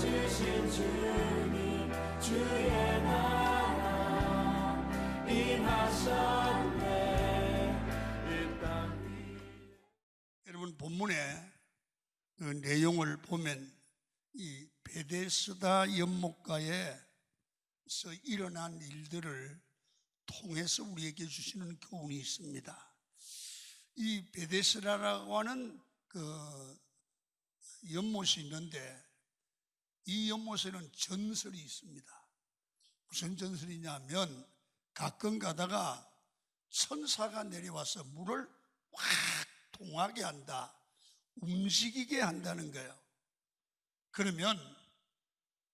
주신 주님 주의 나라 임하셨네 이 땅 위에. 여러분, 본문의 그 내용을 보면 이 베데스다 연못가에서 일어난 일들을 통해서 우리에게 주시는 교훈이 있습니다. 이 베데스다라고 하는 그 연못이 있는데 이 연못에는 전설이 있습니다. 무슨 전설이냐면 가끔 가다가 천사가 내려와서 물을 확 동하게 한다, 움직이게 한다는 거예요. 그러면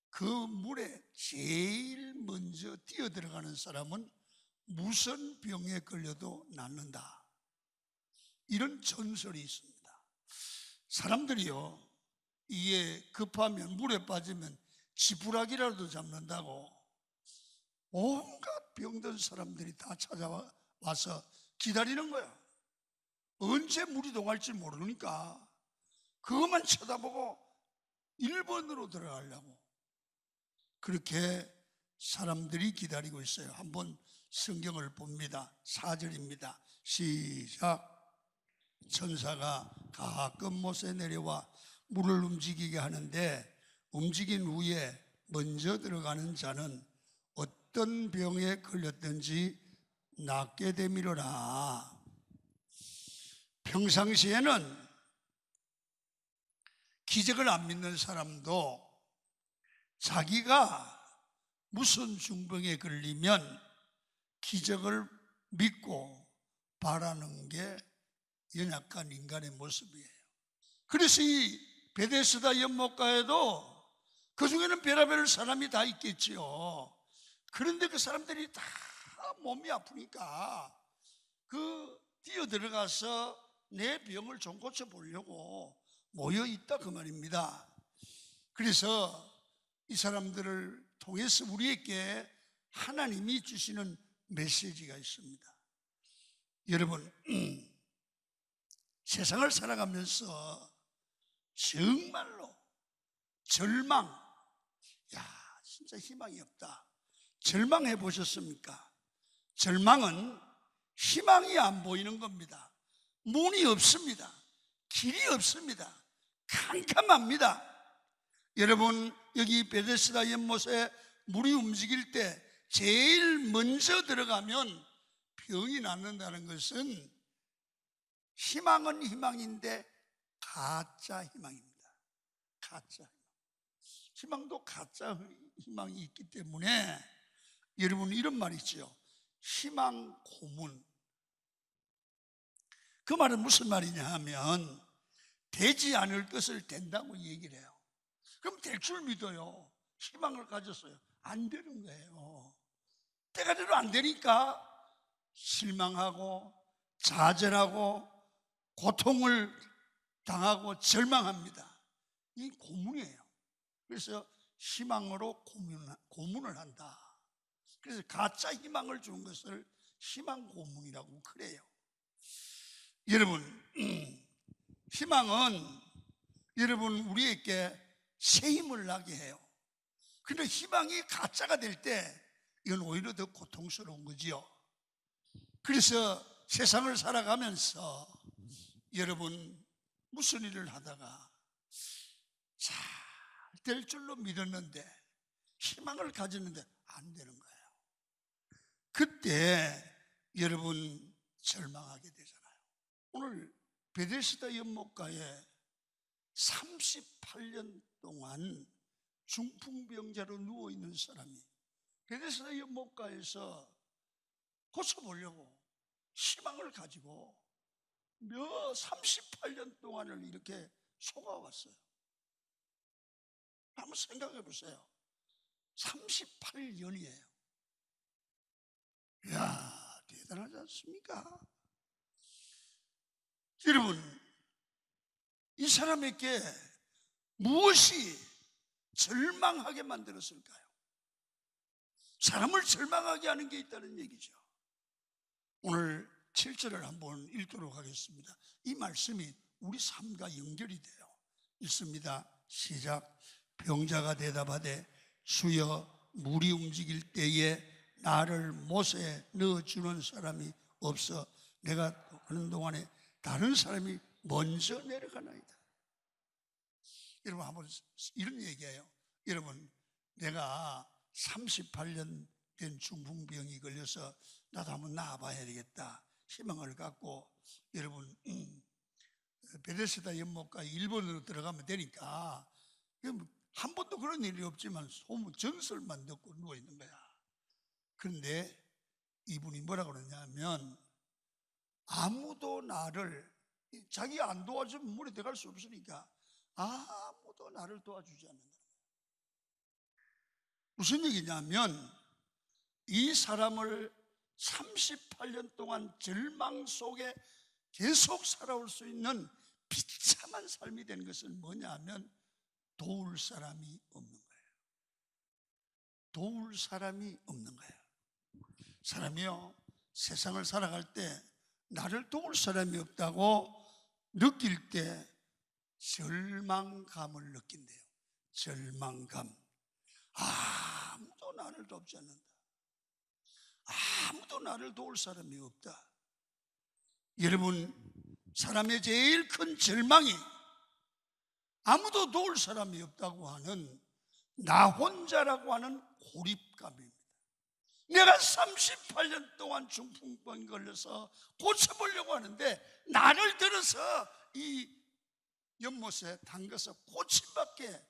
그 물에 제일 먼저 뛰어들어가는 사람은 무슨 병에 걸려도 낫는다, 이런 전설이 있습니다. 사람들이요, 이게 급하면 물에 빠지면 지푸라기라도 잡는다고 온갖 병든 사람들이 다 찾아와서 기다리는 거야. 언제 물이 동할지 모르니까 그것만 쳐다보고 1번으로 들어가려고 그렇게 사람들이 기다리고 있어요. 한번 성경을 봅니다. 4절입니다. 시작. 천사가 가끔 못에 내려와 물을 움직이게 하는데 움직인 후에 먼저 들어가는 자는 어떤 병에 걸렸든지 낫게 되미로라. 평상시에는 기적을 안 믿는 사람도 자기가 무슨 중병에 걸리면 기적을 믿고 바라는 게 연약한 인간의 모습이에요. 그래서 이 베데스다 연못가에도 그 중에는 별의별 사람이 다 있겠지요. 그런데 그 사람들이 다 몸이 아프니까 뛰어 들어가서 내 병을 좀 고쳐보려고 모여있다 그 말입니다. 그래서 이 사람들을 통해서 우리에게 하나님이 주시는 메시지가 있습니다. 여러분, 세상을 살아가면서 정말로 절망, 진짜 희망이 없다, 절망해 보셨습니까? 절망은 희망이 안 보이는 겁니다. 문이 없습니다. 길이 없습니다. 캄캄합니다. 여러분, 여기 베데스다 연못에 물이 움직일 때 제일 먼저 들어가면 병이 낫는다는 것은 희망은 희망인데 가짜 희망입니다. 가짜 희망도 가짜 희망이 있기 때문에 여러분, 이런 말이 있죠. 희망 고문. 그 말은 무슨 말이냐 하면 되지 않을 것을 된다고 얘기를 해요. 그럼 될 줄 믿어요. 희망을 가졌어요. 안 되는 거예요. 때가 되도 안 되니까 실망하고 좌절하고 고통을 당하고 절망합니다. 이 고문이에요. 그래서 희망으로 고문을 한다. 그래서 가짜 희망을 주는 것을 희망 고문이라고 그래요. 여러분, 희망은 여러분 우리에게 새 힘을 나게 해요. 그런데 희망이 가짜가 될 때 이건 오히려 더 고통스러운 거지요. 그래서 세상을 살아가면서 여러분 무슨 일을 하다가 잘 될 줄로 믿었는데 희망을 가졌는데 안 되는 거예요. 그때 여러분 절망하게 되잖아요. 오늘 베데스다 연못가에 38년 동안 중풍병자로 누워있는 사람이 베데스다 연못가에서 고쳐보려고 희망을 가지고 38년 동안을 이렇게 속아왔어요. 한번 생각해 보세요. 38년이에요. 이야, 대단하지 않습니까? 여러분, 이 사람에게 무엇이 절망하게 만들었을까요? 사람을 절망하게 하는 게 있다는 얘기죠. 오늘 7절을 한번 읽도록 하겠습니다. 이 말씀이 우리 삶과 연결이 돼요. 읽습니다. 시작. 병자가 대답하되 주여 물이 움직일 때에 나를 못에 넣어주는 사람이 없어 내가 하는 동안에 다른 사람이 먼저 내려가나이다. 여러분 한번 이런 얘기해요. 여러분 내가 38년 된 중풍병이 걸려서 나도 한번 나아봐야 되겠다 희망을 갖고 여러분 베데스다 연못가 일본으로 들어가면 되니까 한 번도 그런 일이 없지만 소문 전설만 듣고 누워있는 거야. 그런데 이분이 뭐라고 그러냐면 아무도 나를 자기가 안 도와주면 물에 들어갈 수 없으니까 아무도 나를 도와주지 않는다. 무슨 얘기냐면 이 사람을 38년 동안 절망 속에 계속 살아올 수 있는 비참한 삶이 된 것은 뭐냐 하면 도울 사람이 없는 거예요. 도울 사람이 없는 거예요. 사람이요 세상을 살아갈 때 나를 도울 사람이 없다고 느낄 때 절망감을 느낀대요. 절망감. 아무도 나를 돕지 않는다. 아무도 나를 도울 사람이 없다. 여러분 사람의 제일 큰 절망이 아무도 도울 사람이 없다고 하는 나 혼자라고 하는 고립감입니다. 내가 38년 동안 중풍병 걸려서 고쳐보려고 하는데 나를 들어서 이 연못에 담가서 고침받게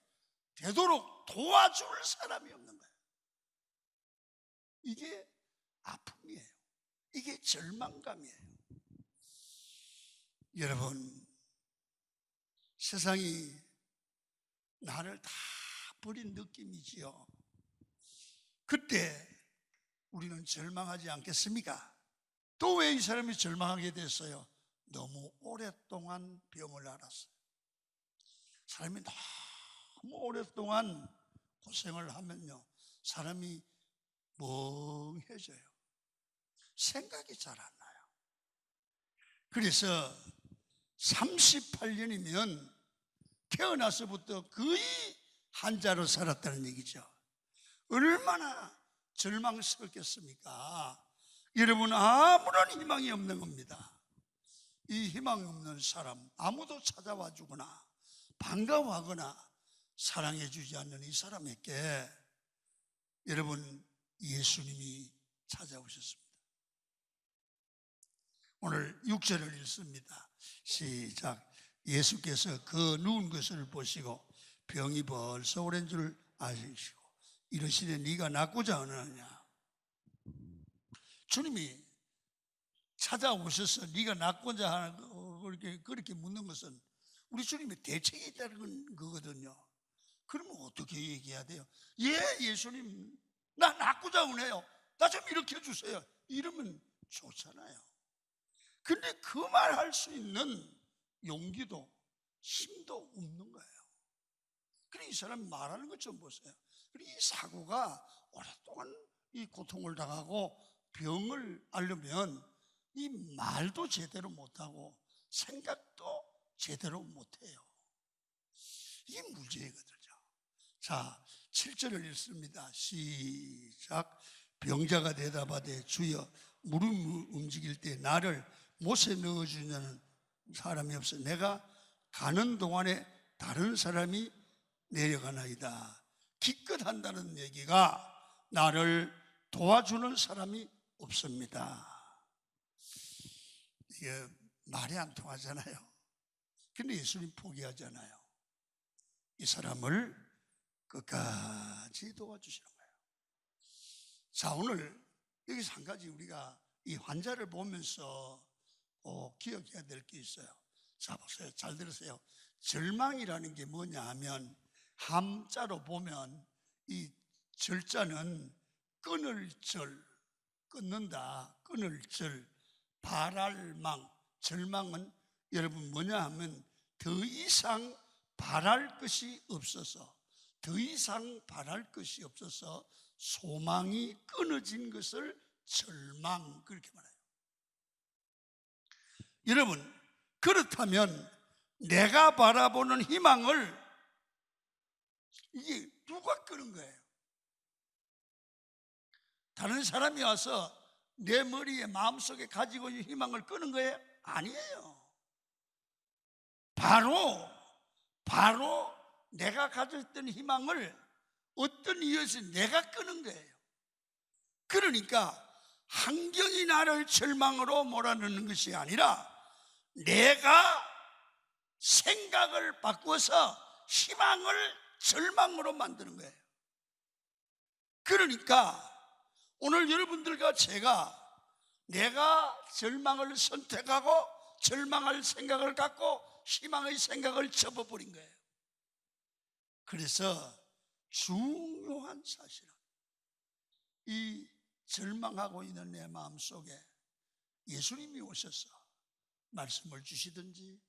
되도록 도와줄 사람이 없는 거예요. 이게 아픔이에요. 이게 절망감이에요. 여러분 세상이 나를 다 버린 느낌이지요. 그때 우리는 절망하지 않겠습니까? 또 왜 이 사람이 절망하게 됐어요? 너무 오랫동안 병을 앓았어요. 사람이 너무 오랫동안 고생을 하면요 사람이 멍해져요. 생각이 잘 안 나요. 그래서 38년이면 태어나서부터 거의 한자로 살았다는 얘기죠. 얼마나 절망스럽겠습니까? 여러분 아무런 희망이 없는 겁니다. 이 희망이 없는 사람 아무도 찾아와 주거나 반가워하거나 사랑해 주지 않는 이 사람에게 여러분 예수님이 찾아오셨습니다. 오늘 6절을 읽습니다. 시작. 예수께서 그 누운 것을 보시고 병이 벌써 오랜 줄 아시고 이르시되 네가 낫고자 하느냐. 주님이 찾아오셔서 네가 낫고자 하는 그렇게 묻는 것은 우리 주님의 대책이 있다는 거거든요. 그러면 어떻게 얘기해야 돼요? 예수님 나 낫고자 하네요. 나 좀 일으켜 주세요. 이러면 좋잖아요. 근데 그 말 할 수 있는 용기도 힘도 없는 거예요. 그래 이 사람이 말하는 것 좀 보세요. 그래 이 사고가 오랫동안 이 고통을 당하고 병을 앓으면 이 말도 제대로 못하고 생각도 제대로 못해요. 이게 문제거든요. 자 7절을 읽습니다. 시작. 병자가 대답하되 주여 물을 움직일 때 나를 못에 넣어주냐는 사람이 없어 내가 가는 동안에 다른 사람이 내려가나이다. 기껏 한다는 얘기가 나를 도와주는 사람이 없습니다. 이게 말이 안 통하잖아요. 근데 예수님 포기하잖아요. 이 사람을 끝까지 도와주시는 거예요. 자 오늘 여기서 한 가지 우리가 이 환자를 보면서 기억해야 될 게 있어요. 자 보세요. 잘 들으세요. 절망이라는 게 뭐냐 하면 함자로 보면 이 절자는 끊을 절, 끊는다, 끊을 절, 바랄망, 절망은 여러분 뭐냐 하면 더 이상 바랄 것이 없어서 더 이상 바랄 것이 없어서 소망이 끊어진 것을 절망 그렇게 말해요. 여러분 그렇다면 내가 바라보는 희망을 이게 누가 끄는 거예요? 다른 사람이 와서 내 머리에 마음속에 가지고 있는 희망을 끄는 거예요? 아니에요. 바로 내가 가졌던 희망을 어떤 이유에서 내가 끄는 거예요. 그러니까 환경이 나를 절망으로 몰아넣는 것이 아니라 내가 생각을 바꿔서 희망을 절망으로 만드는 거예요. 그러니까 오늘 여러분들과 내가 절망을 선택하고 절망할 생각을 갖고 희망의 생각을 접어버린 거예요. 그래서 중요한 사실은 이 절망하고 있는 내 마음속에 예수님이 오셔서 말씀을 주시든지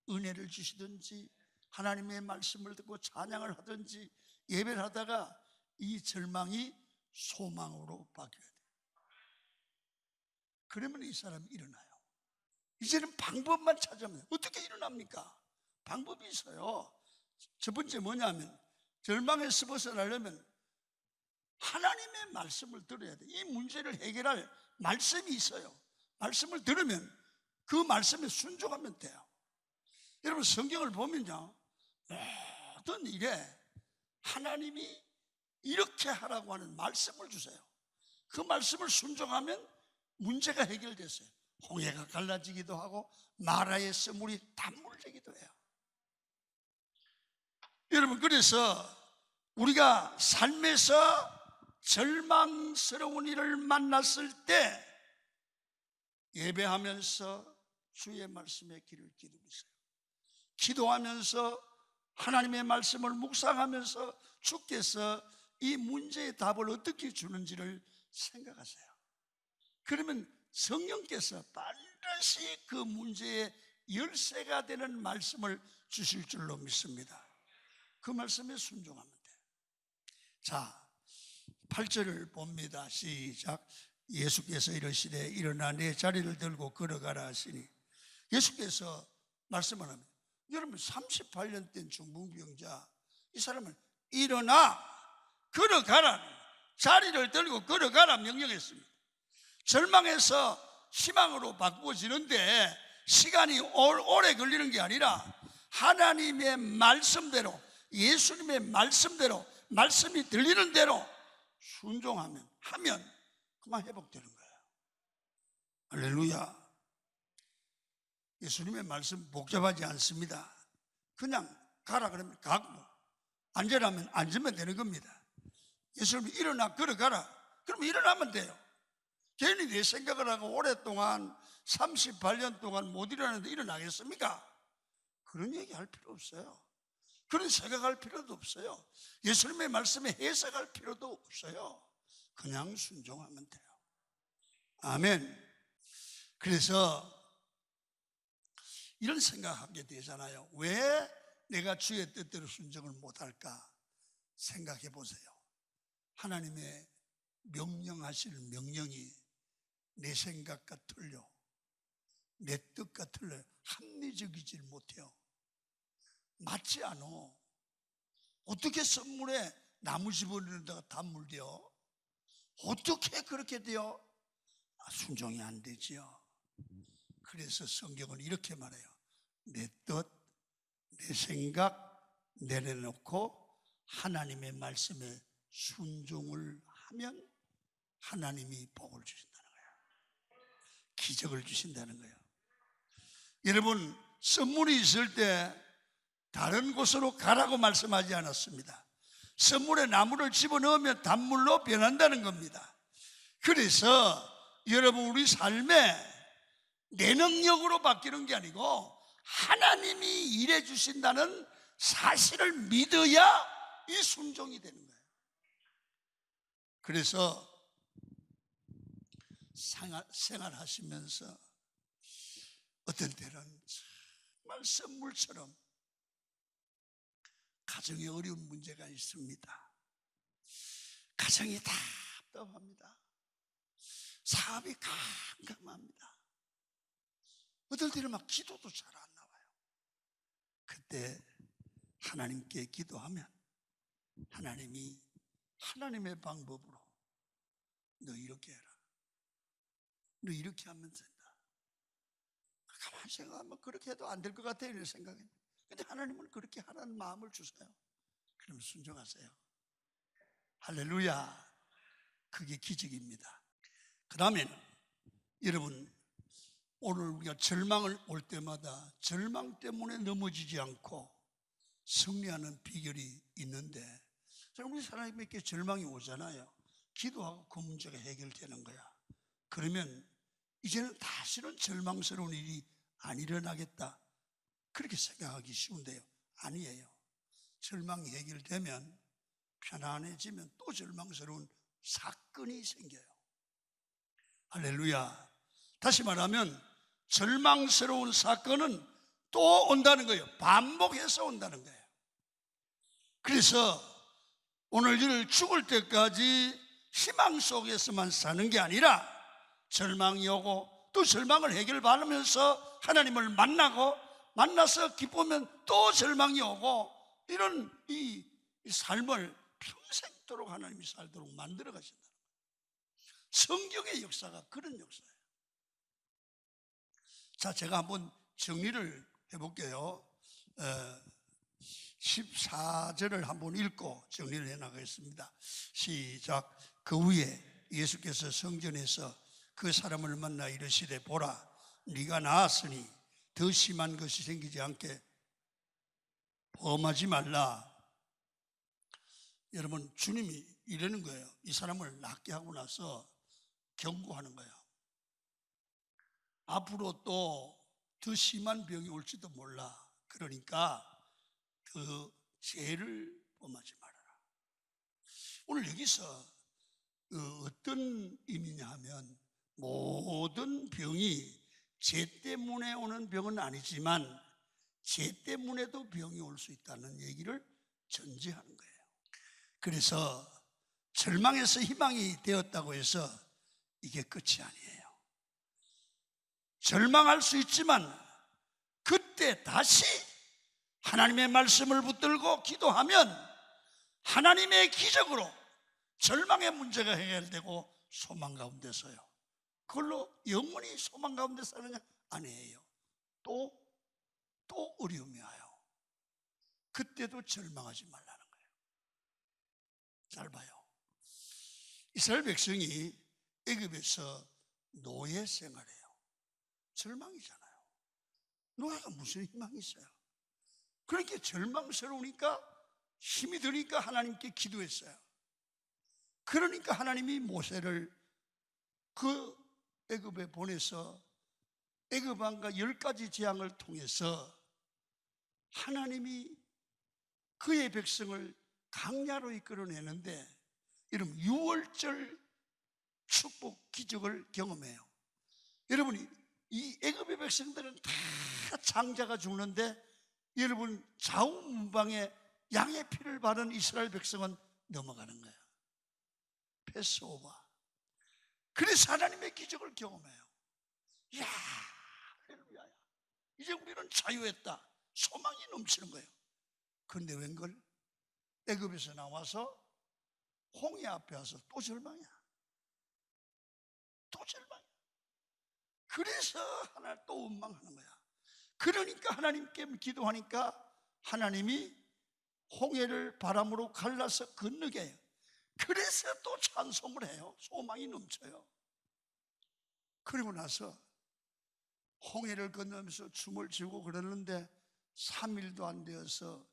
은혜를 주시든지 하나님의 말씀을 듣고 찬양을 하든지 예배를 하다가 이 절망이 소망으로 바뀌어야 돼요. 그러면 이 사람이 일어나요. 이제는 방법만 찾으면 돼요. 어떻게 일어납니까? 방법이 있어요. 첫 번째 뭐냐면 절망에서 벗어나려면 하나님의 말씀을 들어야 돼요. 이 문제를 해결할 말씀이 있어요. 말씀을 들으면 그 말씀에 순종하면 돼요. 여러분 성경을 보면요, 모든 일에 하나님이 이렇게 하라고 하는 말씀을 주세요. 그 말씀을 순종하면 문제가 해결됐어요. 홍해가 갈라지기도 하고 마라의 썰물이 단물되기도 해요. 여러분 그래서 우리가 삶에서 절망스러운 일을 만났을 때 예배하면서 주의 말씀에 귀를 기울이세요. 기도하면서 하나님의 말씀을 묵상하면서 주께서 이 문제의 답을 어떻게 주는지를 생각하세요. 그러면 성령께서 반드시 그 문제의 열쇠가 되는 말씀을 주실 줄로 믿습니다. 그 말씀에 순종하면 돼요. 자, 8절을 봅니다. 시작. 예수께서 이르시되 일어나 내 자리를 들고 걸어가라 하시니, 예수께서 말씀을 합니다. 여러분 38년 된 중풍병자 이 사람은 일어나 걸어가라, 자리를 들고 걸어가라 명령했습니다. 절망에서 희망으로 바꾸어지는데 시간이 오래 걸리는 게 아니라 하나님의 말씀대로, 예수님의 말씀대로, 말씀이 들리는 대로 순종하면 그만 회복되는 거예요. 할렐루야. 예수님의 말씀 복잡하지 않습니다. 그냥 가라 그러면 가고 앉으라면 앉으면 되는 겁니다. 예수님이 일어나 걸어가라 그러면 일어나면 돼요. 괜히 내 생각을 하고 오랫동안 38년 동안 못 일어나는데 일어나겠습니까? 그런 얘기 할 필요 없어요. 그런 생각할 필요도 없어요. 예수님의 말씀에 해석할 필요도 없어요. 그냥 순종하면 돼요. 아멘. 그래서 이런 생각하게 되잖아요. 왜 내가 주의 뜻대로 순종을 못할까? 생각해 보세요. 하나님의 명령하실 명령이 내 생각과 틀려, 내 뜻과 틀려, 합리적이지 못해요. 맞지 않아. 어떻게 선물에 나무 집어넣는다가 단물돼요? 어떻게 그렇게 돼요? 순종이 안 되지요. 그래서 성경은 이렇게 말해요. 내 뜻, 내 생각 내려놓고 하나님의 말씀에 순종을 하면 하나님이 복을 주신다는 거예요. 기적을 주신다는 거예요. 여러분 선물이 있을 때 다른 곳으로 가라고 말씀하지 않았습니다. 선물에 나무를 집어넣으면 단물로 변한다는 겁니다. 그래서 여러분 우리 삶에 내 능력으로 바뀌는 게 아니고 하나님이 일해 주신다는 사실을 믿어야 이 순종이 되는 거예요. 그래서 생활하시면서 어떤 때는 정말 선물처럼 가정에 어려운 문제가 있습니다. 가정이 답답합니다. 사업이 깜깜합니다. 어떨 때는 막 기도도 잘 안 나와요. 그때 하나님께 기도하면 하나님이 하나님의 방법으로 너 이렇게 해라, 너 이렇게 하면 된다. 가만히 생각하면 그렇게 해도 안 될 것 같아요, 이런 생각이. 근데 하나님은 그렇게 하라는 마음을 주세요. 그럼 순종하세요. 할렐루야. 그게 기적입니다. 그 다음에는 여러분, 오늘 우리가 절망을 올 때마다 절망 때문에 넘어지지 않고 승리하는 비결이 있는데, 우리 사람에게 절망이 오잖아요. 기도하고 그 문제가 해결되는 거야. 그러면 이제는 다시는 절망스러운 일이 안 일어나겠다, 그렇게 생각하기 쉬운데요, 아니에요. 절망이 해결되면, 편안해지면 또 절망스러운 사건이 생겨요. 할렐루야. 다시 말하면 절망스러운 사건은 또 온다는 거예요. 반복해서 온다는 거예요. 그래서 오늘 죽을 때까지 희망 속에서만 사는 게 아니라 절망이 오고 또 절망을 해결받으면서 하나님을 만나서 기쁘면 또 절망이 오고, 이런 이 삶을 평생도록 하나님이 살도록 만들어 가신다. 성경의 역사가 그런 역사예요. 자, 제가 한번 정리를 해볼게요. 14절을 한번 읽고 정리를 해나가겠습니다. 시작. 그 후에 예수께서 성전에서 그 사람을 만나 이르시되, 보라, 네가 나았으니 더 심한 것이 생기지 않게 범하지 말라. 여러분, 주님이 이러는 거예요. 이 사람을 낫게 하고 나서 경고하는 거예요. 앞으로 또 더 심한 병이 올지도 몰라. 그러니까 그 죄를 범하지 말아라. 오늘 여기서 어떤 의미냐 하면, 모든 병이 죄 때문에 오는 병은 아니지만 죄 때문에도 병이 올 수 있다는 얘기를 전제하는 거예요. 그래서 절망에서 희망이 되었다고 해서 이게 끝이 아니에요. 절망할 수 있지만 그때 다시 하나님의 말씀을 붙들고 기도하면 하나님의 기적으로 절망의 문제가 해결되고 소망 가운데 서요. 그걸로 영원히 소망 가운데 사느냐? 아니에요. 또 어려움이 와요. 그때도 절망하지 말라는 거예요. 잘 봐요. 이스라엘 백성이 애굽에서 노예 생활해요. 절망이잖아요. 노예가 무슨 희망이 있어요? 그러니까 절망스러우니까, 힘이 드니까 하나님께 기도했어요. 그러니까 하나님이 모세를 그 애굽에 보내서 애굽 왕과 10가지 재앙을 통해서 하나님이 그의 백성을 강야로 이끌어내는데, 여러분, 6월절 축복 기적을 경험해요. 여러분이 이 애굽의 백성들은 다 장자가 죽는데, 여러분, 좌우문방에 양의 피를 바른 이스라엘 백성은 넘어가는 거예요. 패스오버. 그래서 하나님의 기적을 경험해요. 이야, 할렐루야. 이제 우리는 자유했다. 소망이 넘치는 거예요. 그런데 웬걸? 애굽에서 나와서 홍해 앞에 와서 또 절망이야. 또 절망이야. 그래서 하나님 또 원망하는 거야. 그러니까 하나님께 기도하니까 하나님이 홍해를 바람으로 갈라서 건너게 해요. 그래서 또 찬송을 해요. 소망이 넘쳐요. 그리고 나서 홍해를 건너면서 춤을 추고 그러는데 3일도 안 되어서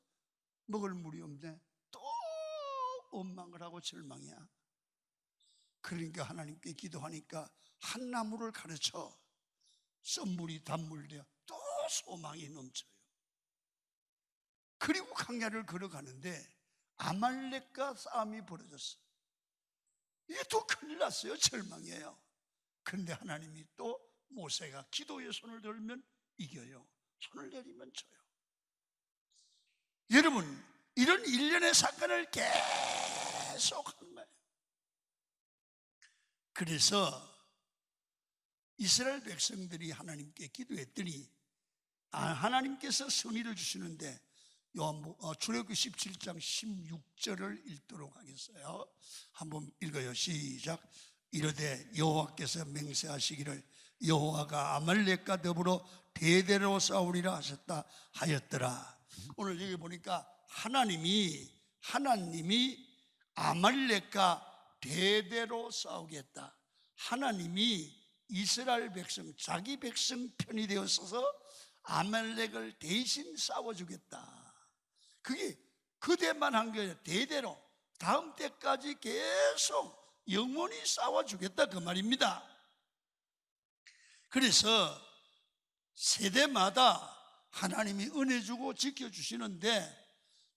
먹을 물이 없네. 또 원망을 하고 절망이야. 그러니까 하나님께 기도하니까 한 나무를 가르쳐 썬물이 단물되어 또 소망이 넘쳐요. 그리고 강야를 걸어가는데 아말렉과 싸움이 벌어졌어. 이게 또 큰일 났어요. 절망이에요. 그런데 하나님이 또 모세가 기도의 손을 들면 이겨요. 손을 내리면 져요. 여러분, 이런 일련의 사건을 계속 하는 거예요. 그래서 이스라엘 백성들이 하나님께 기도했더니 하나님께서 승리를 주시는데 출애굽기 17장 16절을 읽도록 하겠어요. 한번 읽어요. 시작. 이르되 여호와께서 맹세하시기를 여호와가 아말렉과 더불어 대대로 싸우리라 하셨다 하였더라. 오늘 여기 보니까 하나님이 아말렉과 대대로 싸우겠다. 하나님이 이스라엘 백성, 자기 백성 편이 되었어서 아말렉을 대신 싸워주겠다. 그게 그때만 한 게 아니라 대대로 다음 때까지 계속 영원히 싸워주겠다 그 말입니다. 그래서 세대마다 하나님이 은혜 주고 지켜주시는데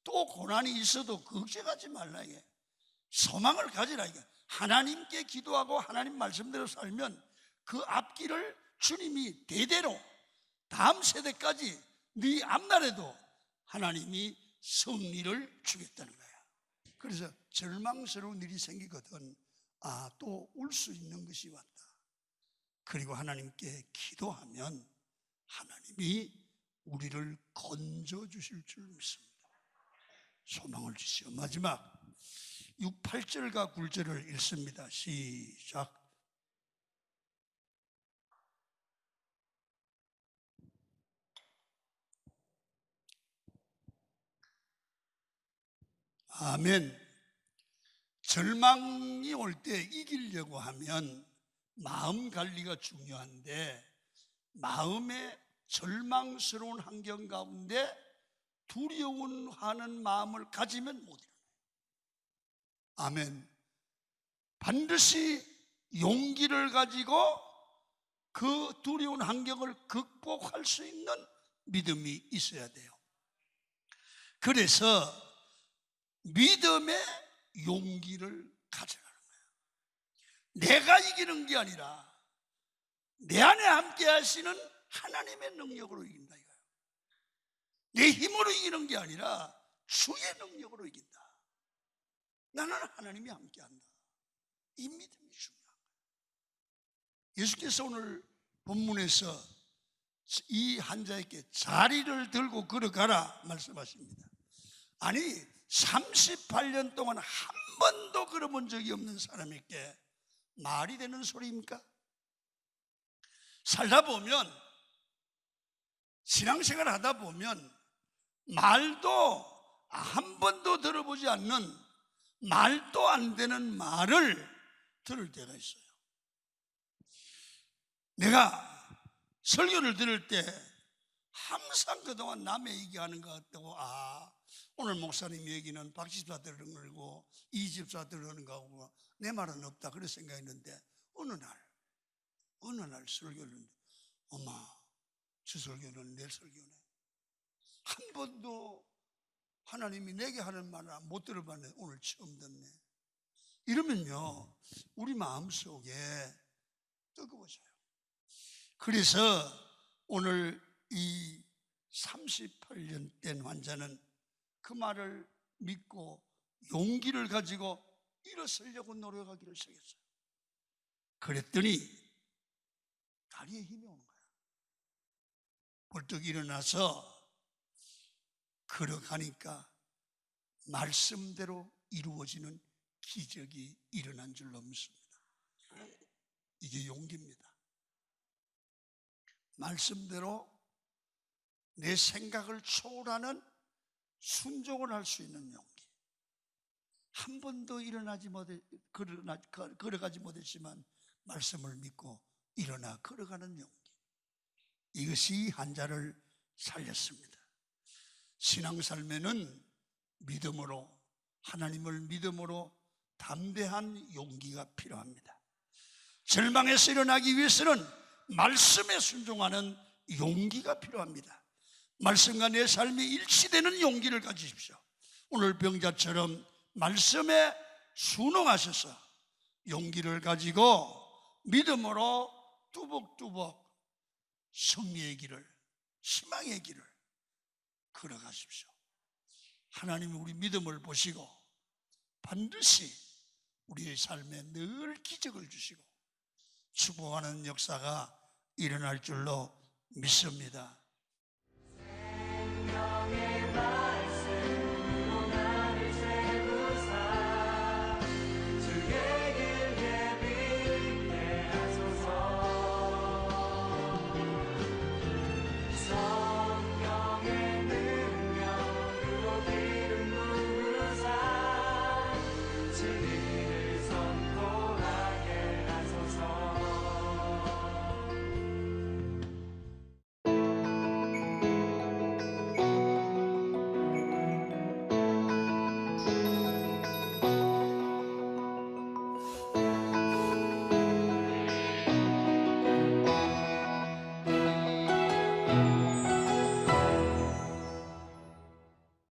또 고난이 있어도 걱정하지 말라. 이게 소망을 가지라. 이게 하나님께 기도하고 하나님 말씀대로 살면 그 앞길을 주님이 대대로 다음 세대까지 네 앞날에도 하나님이 승리를 주겠다는 거야. 그래서 절망스러운 일이 생기거든 또 울 수 있는 것이 왔다. 그리고 하나님께 기도하면 하나님이 우리를 건져 주실 줄 믿습니다. 소망을 주시오. 마지막 6, 8절과 9절을 읽습니다. 시작. 아멘. 절망이 올 때 이기려고 하면 마음 관리가 중요한데 마음의 절망스러운 환경 가운데 두려워하는 마음을 가지면 못 일어나요. 아멘. 반드시 용기를 가지고 그 두려운 환경을 극복할 수 있는 믿음이 있어야 돼요. 그래서 믿음의 용기를 가져가는 거예요. 내가 이기는 게 아니라 내 안에 함께 하시는 하나님의 능력으로 이긴다 이거예요. 내 힘으로 이기는 게 아니라 주의 능력으로 이긴다. 나는 하나님이 함께 한다. 이 믿음이 중요한 거예요. 예수께서 오늘 본문에서 이 환자에게 자리를 들고 걸어가라 말씀하십니다. 아니 38년 동안 한 번도 걸어본 적이 없는 사람에게 말이 되는 소리입니까? 살다 보면 신앙생활 하다 보면 말도 한 번도 들어보지 않는 말도 안 되는 말을 들을 때가 있어요. 내가 설교를 들을 때 항상 그동안 남의 얘기하는 것 같다고 오늘 목사님 얘기는 박 집사 들은 거고 이 집사 들은 거고 내 말은 없다 그런 생각했는데 어느 날 설교를 했는데 엄마 저 설교는 내 설교네. 한 번도 하나님이 내게 하는 말을 못 들어봤네. 오늘 처음 듣네. 이러면요 우리 마음속에 뜨거워져요. 그래서 오늘 이 38년 된 환자는 그 말을 믿고 용기를 가지고 일어서려고 노력하기를 시작했어요. 그랬더니 다리에 힘이 오는 거야. 벌떡 일어나서 걸어가니까 말씀대로 이루어지는 기적이 일어난 줄로 믿습니다. 이게 용기입니다. 말씀대로 내 생각을 초월하는 순종을 할 수 있는 용기. 한 번도 걸어가지 못했지만 말씀을 믿고 일어나 걸어가는 용기. 이것이 환자를 살렸습니다. 신앙삶에는 믿음으로 하나님을 믿음으로 담대한 용기가 필요합니다. 절망에서 일어나기 위해서는 말씀에 순종하는 용기가 필요합니다. 말씀과 내 삶이 일치되는 용기를 가지십시오. 오늘 병자처럼 말씀에 순응하셔서 용기를 가지고 믿음으로 뚜벅뚜벅 승리의 길을, 희망의 길을 걸어가십시오. 하나님이 우리 믿음을 보시고 반드시 우리의 삶에 늘 기적을 주시고 축복하는 역사가 일어날 줄로 믿습니다. 생명의